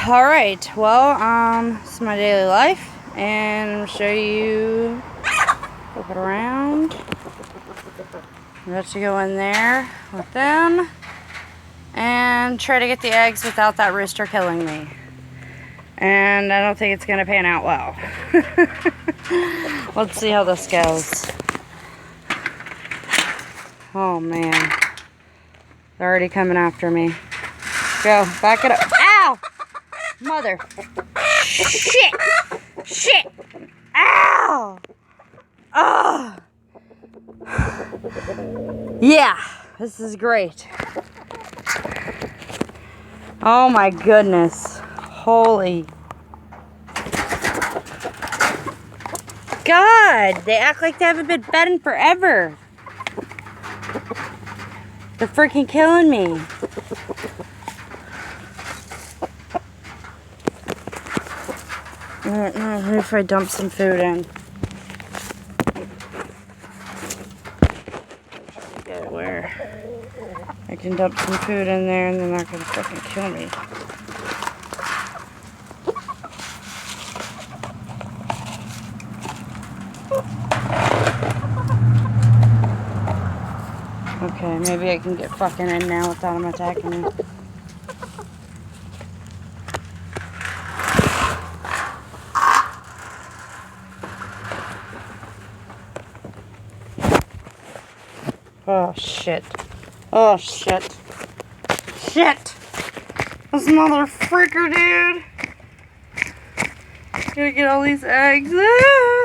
Alright, well, this is my daily life, and I'm going to show you, flip it around. I'm about to go in there with them, and try to get the eggs without that rooster killing me. And I don't think it's going to pan out well. Let's see how this goes. Oh man, they're already coming after me. Go, back it up. Ow! Mother. Shit! Shit! Ow! Oh! Yeah, this is great. Oh my goodness. Holy. God, they act like they haven't been fed in forever. They're freaking killing me. I don't know if I dump some food in. Get where I can dump some food in there and they're not gonna fucking kill me. Okay, maybe I can get fucking in now without them attacking me. Oh shit. Oh shit. Shit! This mother freaker, dude! Gotta get all these eggs. Ah!